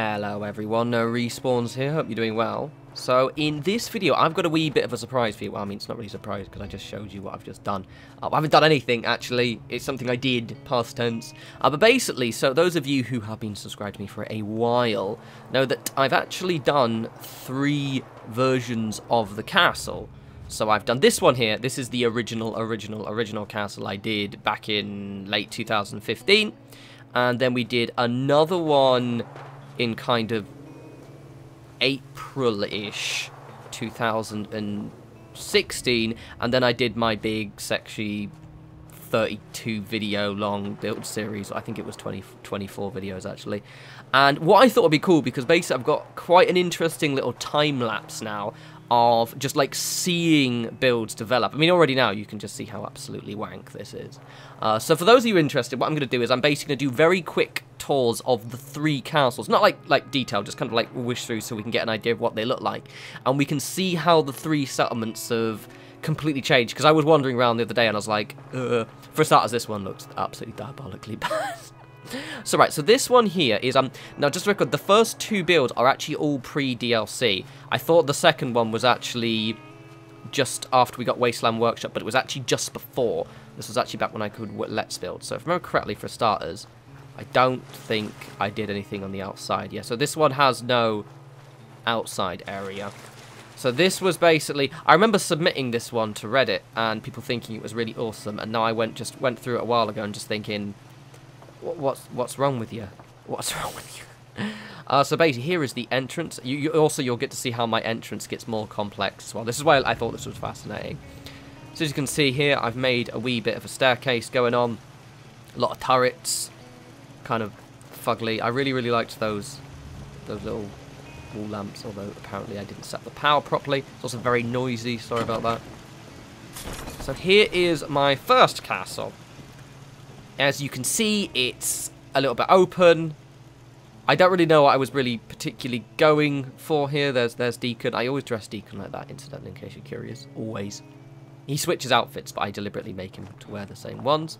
Hello everyone, No Respawns here, hope you're doing well. So in this video I've got a wee bit of a surprise for you. Well, I mean, it's not really a surprise because I just showed you what I've just done. I haven't done anything actually, it's something I did, past tense. But basically, so those of you who have been subscribed to me for a while know that I've actually done 3 versions of the castle. So I've done this one here. This is the original castle I did back in late 2015. And then we did another one in kind of April-ish 2016, and then I did my big sexy 32 video long build series. I think it was 24 videos actually. And what I thought would be cool, because basically I've got quite an interesting little time lapse now of just like seeing builds develop. I mean, already now you can just see how absolutely wank this is. So for those of you interested, what I'm going to do is I'm basically going to do very quick tours of the 3 castles. Not like detail, just kind of like wish through so we can get an idea of what they look like. And we can see how the 3 settlements have completely changed. Because I was wandering around the other day and I was like, for starters, this one looks absolutely diabolically bad. So right, so this one here is, now just to record, the first 2 builds are actually all pre-DLC. I thought the second one was actually just after we got Wasteland Workshop, but it was actually just before. This was actually back when I could let's build. So if I remember correctly, for starters, I don't think I did anything on the outside. Yeah, so this one has no outside area. So this was basically, I remember submitting this one to Reddit and people thinking it was really awesome, and now I just went through it a while ago and just thinking, what's wrong with you? What's wrong with you? So basically, here is the entrance. You'll get to see how my entrance gets more complex as well. This is why I thought this was fascinating. So as you can see here, I've made a wee bit of a staircase going on. A lot of turrets, kind of fugly. I really liked those little wall lamps, although apparently I didn't set the power properly. It's also very noisy. Sorry about that. So here is my first castle. As you can see, it's a little bit open. I don't really know what I was really particularly going for here. There's Deacon. I always dress Deacon like that, incidentally, in case you're curious. Always. He switches outfits, but I deliberately make him to wear the same ones.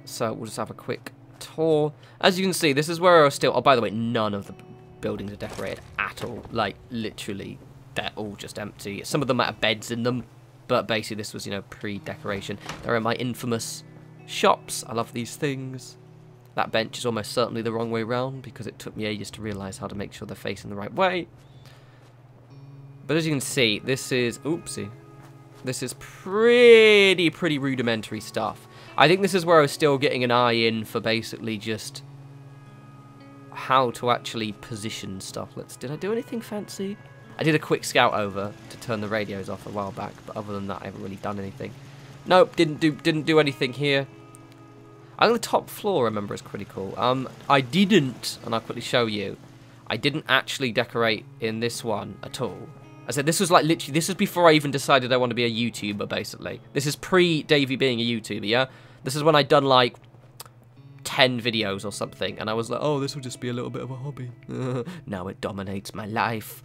So we'll just have a quick tour. As you can see, this is where I was still... Oh, by the way, none of the buildings are decorated at all. Like, literally, they're all just empty. Some of them might have beds in them, but basically this was, you know, pre-decoration. There are my infamous shops. I love these things. That bench is almost certainly the wrong way round because it took me ages to realise how to make sure they're facing the right way. But as you can see, this is... Oopsie. This is pretty rudimentary stuff. I think this is where I was still getting an eye in for basically just how to actually position stuff. Did I do anything fancy? I did a quick scout over to turn the radios off a while back, but other than that, I haven't really done anything. Nope, didn't do anything here. I think the top floor, I remember, is pretty cool. I didn't, and I'll quickly show you, I didn't actually decorate in this one at all. I said this was like literally, this is before I even decided I want to be a YouTuber, basically. This is pre-Davey being a YouTuber, yeah? This is when I'd done like 10 videos or something, and I was like, oh, this will just be a little bit of a hobby. Now it dominates my life.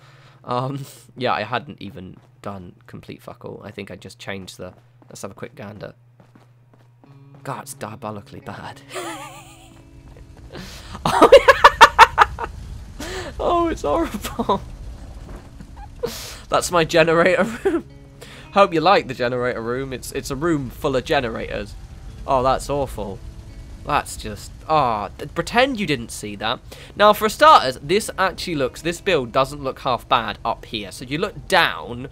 Yeah, I hadn't even done complete fuck all. I think I just changed the... Let's have a quick gander. God, it's diabolically bad. Oh, it's horrible. That's my generator room. Hope you like the generator room. It's a room full of generators. Oh, that's awful. That's just... Oh, pretend you didn't see that. Now, for starters, this build doesn't look half bad up here. So you look down...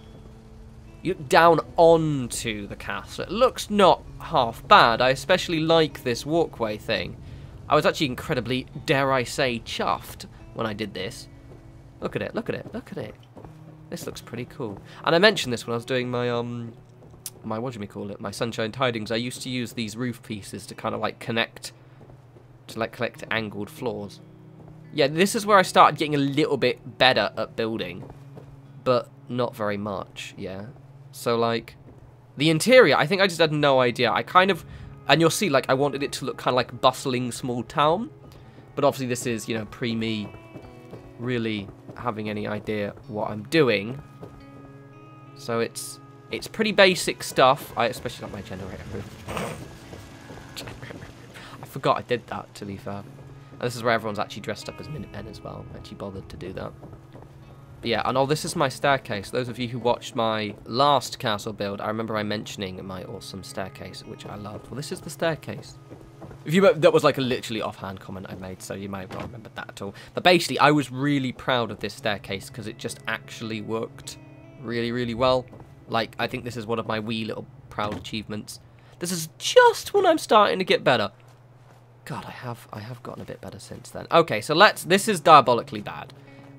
You look down onto the castle. It looks not half bad. I especially like this walkway thing. I was actually incredibly, dare I say, chuffed when I did this. Look at it, look at it, look at it. This looks pretty cool. And I mentioned this when I was doing my, my Sunshine Tidings. I used to use these roof pieces to kind of like collect angled floors. Yeah, this is where I started getting a little bit better at building. But not very much, yeah. So, like, the interior, I think I just had no idea. I kind of, and you'll see, like, I wanted it to look kind of like a bustling small town. But obviously this is, you know, pre-me really having any idea what I'm doing. So it's pretty basic stuff. I especially like my generator room. I forgot I did that, to be fair. And this is where everyone's actually dressed up as Minutemen as well. Actually bothered to do that. But yeah, and this is my staircase. Those of you who watched my last castle build, I remember I mentioning my awesome staircase, which I loved. Well, this is the staircase. That was like a literally offhand comment I made, so you might not remember that at all. But basically, I was really proud of this staircase because it just actually worked really, really well. Like, I think this is one of my wee little proud achievements. This is just when I'm starting to get better. God, I have gotten a bit better since then. Okay, so this is diabolically bad.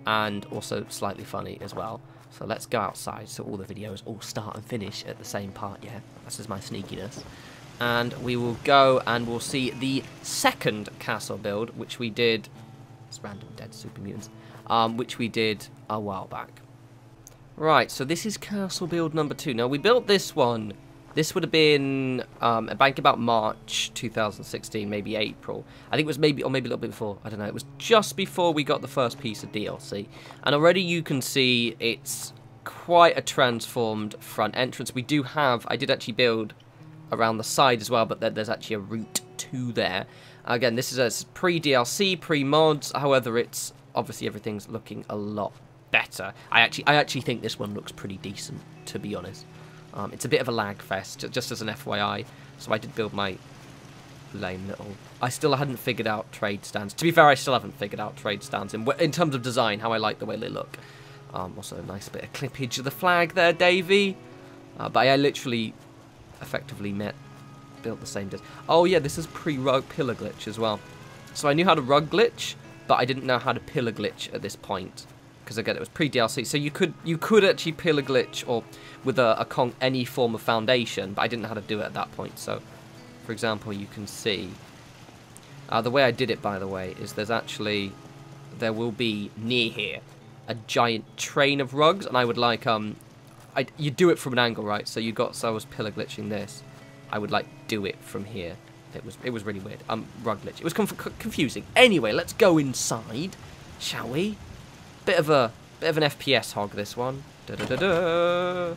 And also slightly funny as well. So let's go outside so all the videos all start and finish at the same part, yeah. This is my sneakiness. And we will go and we'll see the second castle build, which we did... It's random dead super mutants. Which we did a while back. Right, so this is castle build number 2. Now, we built this one... This would have been back about March 2016, maybe April. I think it was maybe a little bit before. I don't know. It was just before we got the first piece of DLC. And already you can see it's quite a transformed front entrance. I did actually build around the side as well, but there's actually a route to there. Again, this is a pre-DLC, pre-mods. However, it's obviously everything's looking a lot better. I actually think this one looks pretty decent, to be honest. It's a bit of a lag fest, just as an FYI. So I did build my lame little... I still hadn't figured out trade stands. To be fair, I still haven't figured out trade stands in terms of design, how I like the way they look. Also a nice bit of clippage of the flag there, Davey. But I literally effectively built the same disc. Oh yeah, this is pre-rug pillar glitch as well. So I knew how to rug glitch, but I didn't know how to pillar glitch at this point. Because again, it was pre-DLC, so you could actually pillar glitch or with any form of foundation, but I didn't know how to do it at that point. So, for example, you can see the way I did it, by the way, is there will be near here a giant train of rugs, and I would like you do it from an angle, right? So I was pillar glitching this. I would like do it from here. It was really weird. Rug glitch. It was confusing. Anyway, let's go inside, shall we? Bit of an FPS hog, this one. Right,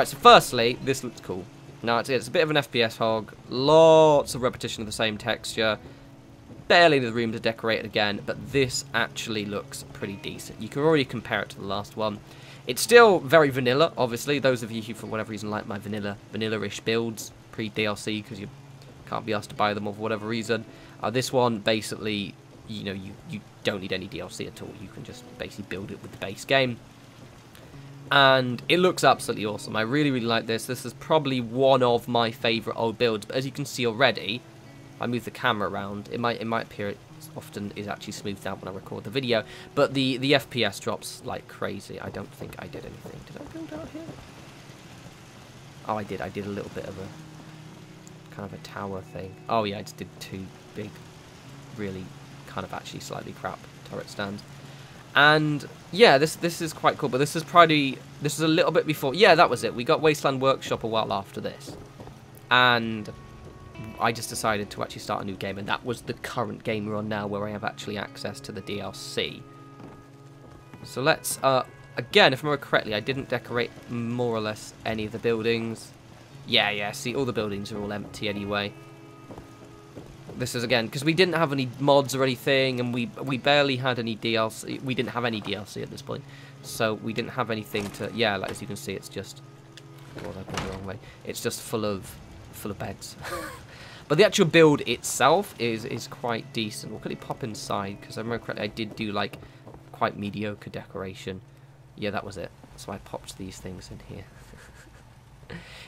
so firstly, this looks cool. Now, it's a bit of an FPS hog. Lots of repetition of the same texture. Barely the room to decorate it again, but this actually looks pretty decent. You can already compare it to the last one. It's still very vanilla, obviously. Those of you who, for whatever reason, like my vanilla-ish builds, pre-DLC, because you can't be asked to buy them for whatever reason. This one, basically... you don't need any DLC at all. You can just basically build it with the base game. And it looks absolutely awesome. I really, really like this. This is probably one of my favourite old builds. But as you can see already, if I move the camera around, it might appear it often is actually smoothed out when I record the video. But the FPS drops like crazy. I don't think I did anything. Did I build out here? Oh, I did. I did a little bit of a kind of a tower thing. Oh, yeah, I just did two big, really... kind of actually slightly crap turret stands. And yeah, this is quite cool, but this is a little bit before. Yeah, that was it. We got Wasteland Workshop a while after this, and I just decided to actually start a new game, and that was the current game we're on now, where I have actually access to the DLC. So let's again, if I remember correctly, I didn't decorate more or less any of the buildings. Yeah, see, all the buildings are all empty anyway. This is, again, because we didn't have any mods or anything, and we barely had any DLC. We didn't have any DLC at this point, so we didn't have anything to... Yeah, like, as you can see, it's just... Oh, I've gone the wrong way. It's just full of beds. But the actual build itself is quite decent. We'll quickly pop inside, because I remember correctly, I did do, like, quite mediocre decoration. Yeah, that was it. So I popped these things in here.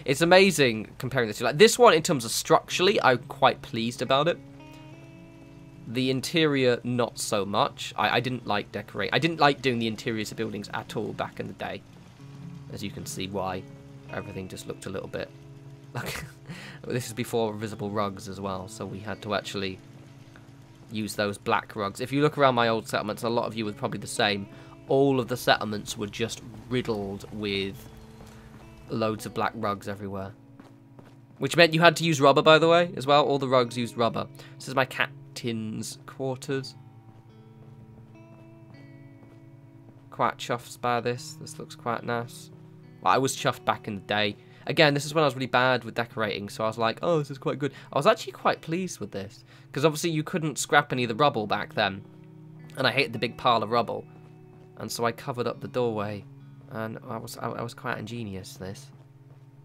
It's amazing comparing this to, like, this one in terms of structurally, I'm quite pleased about it. The interior, not so much. I didn't like decorate. I didn't like doing the interiors of buildings at all back in the day. As you can see why. Everything just looked a little bit like... This is before visible rugs as well, so we had to actually use those black rugs. If you look around my old settlements, a lot of you were probably the same. All of the settlements were just riddled with loads of black rugs everywhere. Which meant you had to use rubber, by the way, as well. All the rugs used rubber. This is my captain's quarters. Quite chuffed by this. This looks quite nice. Well, I was chuffed back in the day. Again, this is when I was really bad with decorating, so I was like, oh, this is quite good. I was actually quite pleased with this, because obviously you couldn't scrap any of the rubble back then, and I hated the big pile of rubble, and so I covered up the doorway, and I was quite ingenious, this.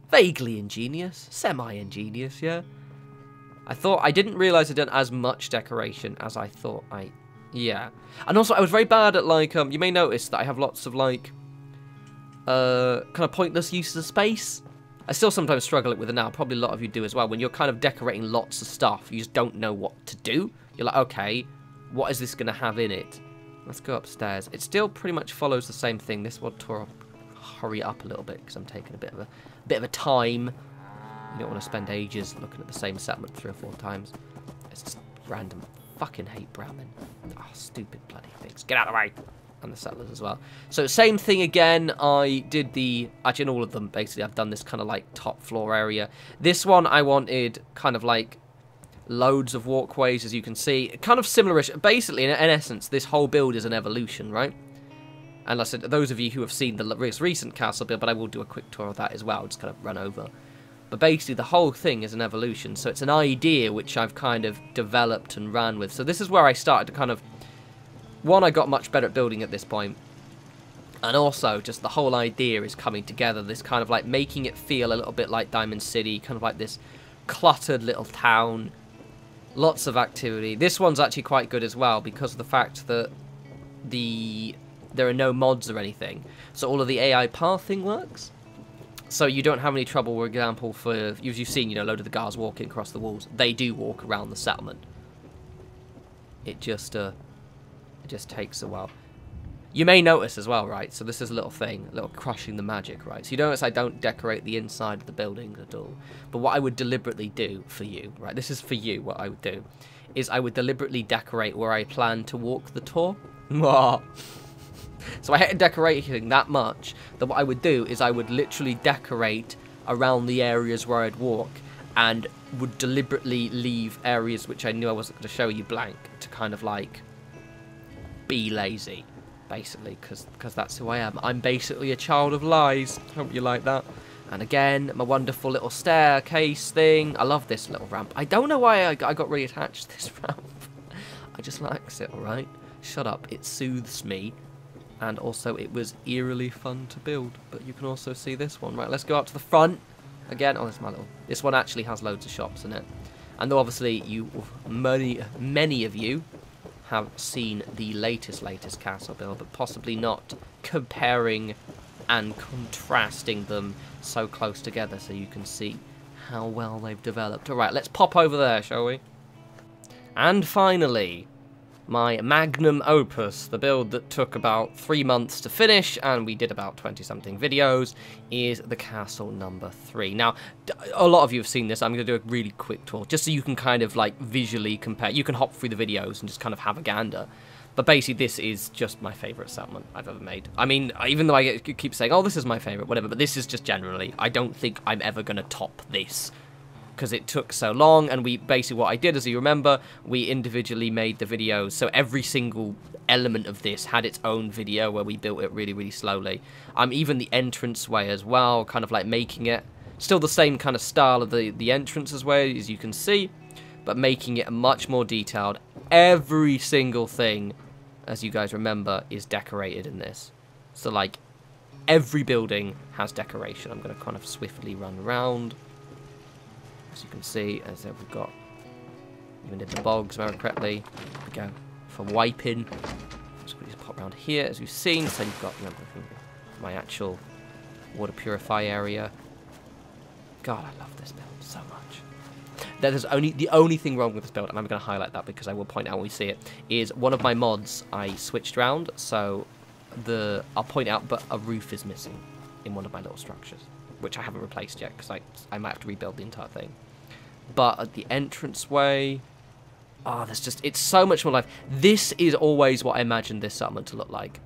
Vaguely ingenious, semi-ingenious, yeah. I didn't realise I'd done as much decoration as I thought yeah. And also, I was very bad at, like, you may notice that I have lots of, like, kind of pointless uses of space. I still sometimes struggle with it now, probably a lot of you do as well. When you're kind of decorating lots of stuff, you just don't know what to do. You're like, okay, what is this going to have in it? Let's go upstairs. It still pretty much follows the same thing. This one, I'll hurry up a little bit because I'm taking a bit of a time. You don't want to spend ages looking at the same settlement 3 or 4 times. It's just random. Fucking hate brown men. Oh, stupid bloody things. Get out of the way. And the settlers as well. So same thing again. I did actually in all of them basically I've done this kind of like top floor area. This one I wanted kind of like loads of walkways, as you can see. Kind of similarish. Basically in essence this whole build is an evolution, right? And I said those of you who have seen the recent castle build, but I will do a quick tour of that as well, just kind of run over. But basically the whole thing is an evolution. So it's an idea which I've kind of developed and ran with. So this is where I started to kind of, one, I got much better at building at this point. And also, just the whole idea is coming together. This kind of like making it feel a little bit like Diamond City. Kind of like this cluttered little town. Lots of activity. This one's actually quite good as well because of the fact that there are no mods or anything. So all of the AI pathing works. So you don't have any trouble, for example, as you've seen, you know, a load of the guards walking across the walls. They do walk around the settlement. It just takes a while. You may notice as well, right? So this is a little thing, a little crushing the magic, right? So you notice I don't decorate the inside of the buildings at all. But what I would deliberately do for you, right? This is for you, what I would do, is I would deliberately decorate where I plan to walk the tour. So I hated decorating that much that what I would do is I would literally decorate around the areas where I'd walk and would deliberately leave areas which I knew I wasn't going to show you blank to kind of like be lazy, basically, because that's who I am. I'm basically a child of lies. Hope you like that. And again, my wonderful little staircase thing. I love this little ramp. I don't know why I got really attached to this ramp. I just like it, alright? Shut up. It soothes me. And also, it was eerily fun to build. But you can also see this one. Right, let's go up to the front. Again, oh, this is my little... This one actually has loads of shops in it. And though obviously, many of you have seen the latest castle build, but possibly not comparing and contrasting them so close together so you can see how well they've developed. Alright, let's pop over there, shall we? And finally, my magnum opus, the build that took about 3 months to finish, and we did about 20-something videos, is the castle number 3. Now, a lot of you have seen this. I'm going to do a really quick tour, just so you can kind of, like, visually compare. You can hop through the videos and just kind of have a gander. But basically, this is just my favourite settlement I've ever made. I mean, even though I keep saying, oh, this is my favourite, whatever, but this is just generally, I don't think I'm ever going to top this. Because it took so long, and we basically what I did, as you remember, we individually made the videos, so every single element of this had its own video where we built it really, really slowly. Even the entranceway as well, kind of like making it still the same kind of style of the entranceway, as you can see, but making it much more detailed. Every single thing, as you guys remember, is decorated in this. So, like, every building has decoration. I'm going to kind of swiftly run around. As you can see, as we've got, even did the bogs very correctly. There we go. For wiping. Just quickly pop around here, as we've seen. So you've got, remember, my actual water purify area. God, I love this build so much. There's the only thing wrong with this build, and I'm going to highlight that because I will point out when we see it, is one of my mods I switched around. So I'll point out, but a roof is missing in one of my little structures, which I haven't replaced yet, because I might have to rebuild the entire thing. But at the entranceway, it's so much more life. This is always what I imagined this settlement to look like.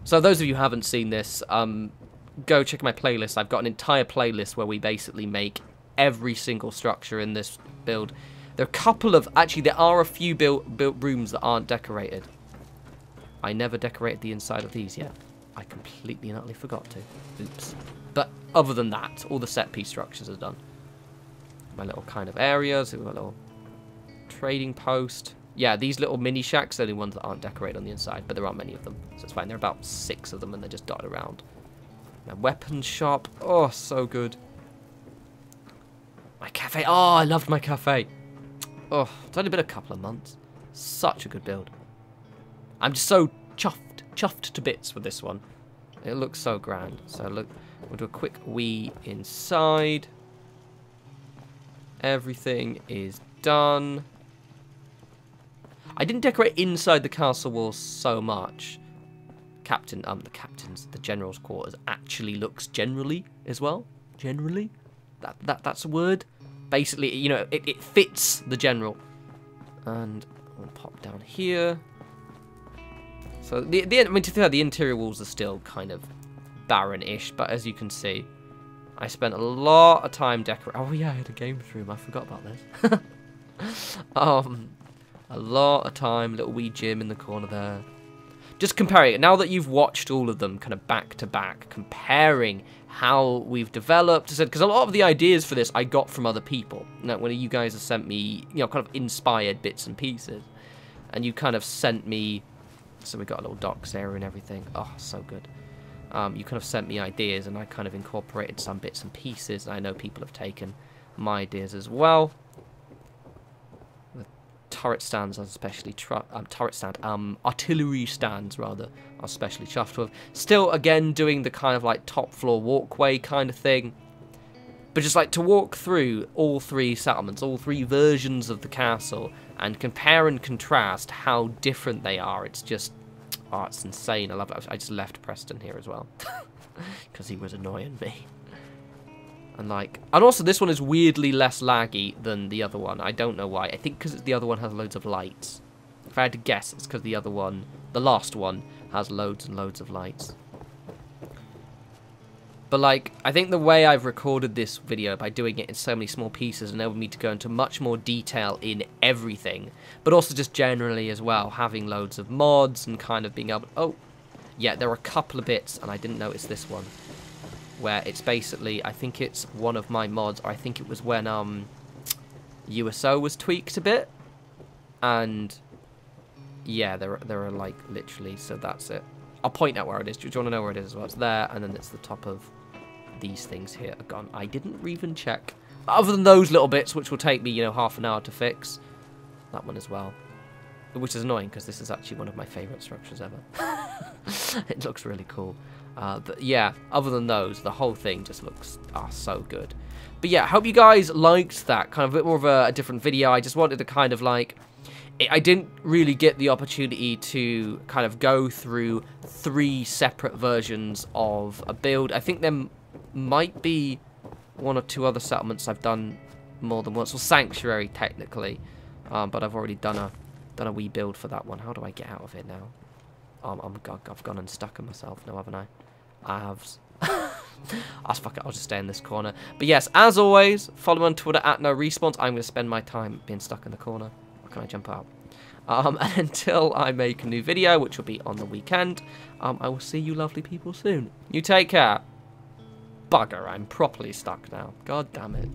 So those of you who haven't seen this, go check my playlist. I've got an entire playlist where we basically make every single structure in this build. There are a few built rooms that aren't decorated. I never decorated the inside of these yet. I completely and utterly forgot to. Oops. But other than that, all the set piece structures are done. My little kind of areas. We've got a little trading post. Yeah, these little mini shacks are the ones that aren't decorated on the inside, but there aren't many of them, so it's fine. There are about 6 of them, and they're just dotted around. My weapons shop. Oh, so good. My cafe. Oh, I loved my cafe. Oh, it's only been a couple of months. Such a good build. I'm just so chuffed to bits with this one. It looks so grand. So look, we'll do a quick wee inside. Everything is done. I didn't decorate inside the castle walls so much. The general's quarters actually looks generally as well. Generally, that's a word. Basically, you know, it fits the general. And we'll pop down here. So I mean, to be fair, the interior walls are still kind of barren-ish, but as you can see, I spent a lot of time decorating. Oh yeah, I had a games room. I forgot about this. A lot of time, little wee gym in the corner there. Just comparing it, now that you've watched all of them kind of back to back, comparing how we've developed, because a lot of the ideas for this I got from other people. Now, when you guys have sent me, you know, kind of inspired bits and pieces, and you kind of sent me, so we got a little docks area and everything. Oh, so good. You kind of sent me ideas, and I kind of incorporated some bits and pieces, and I know people have taken my ideas as well. Turret stands are especially artillery stands rather are especially chuffed with. Still, again, doing the kind of like top floor walkway kind of thing, but just like to walk through all 3 settlements, all 3 versions of the castle, and compare and contrast how different they are. It's just, oh, it's insane. I love it. I just left Preston here as well because he was annoying me. And also this one is weirdly less laggy than the other one. I don't know why. I think because the other one has loads of lights. If I had to guess, it's because the other one, the last one, has loads and loads of lights. But like, I think the way I've recorded this video by doing it in so many small pieces enabled me to go into much more detail in everything. But also just generally as well, having loads of mods and kind of being able... Oh, yeah, there are a couple of bits, and I didn't notice this one, where it's basically, I think it's one of my mods, or I think it was when USO was tweaked a bit, and yeah, there are like literally, so that's it. I'll point out where it is. Do you want to know where it is as well? It's there, and then it's the top of these things here are gone. I didn't even check. Other than those little bits, which will take me, you know, half an hour to fix. That one as well. Which is annoying, because this is actually one of my favourite structures ever. It looks really cool. But yeah, other than those, the whole thing just looks so good. But yeah, I hope you guys liked that. Kind of a bit more of a different video. I just wanted to kind of like... I didn't really get the opportunity to kind of go through 3 separate versions of a build. I think there might be 1 or 2 other settlements I've done more than once. Well, Sanctuary, technically. But I've already done a wee build for that one. How do I get out of it now? I've gone and stuck in myself now, haven't I? I have. Fuck it, I'll just stay in this corner. But yes, as always, follow me on Twitter at norespawns. I'm going to spend my time being stuck in the corner. Or can I jump out? And until I make a new video, which will be on the weekend, I will see you lovely people soon. You take care. Bugger, I'm properly stuck now. God damn it.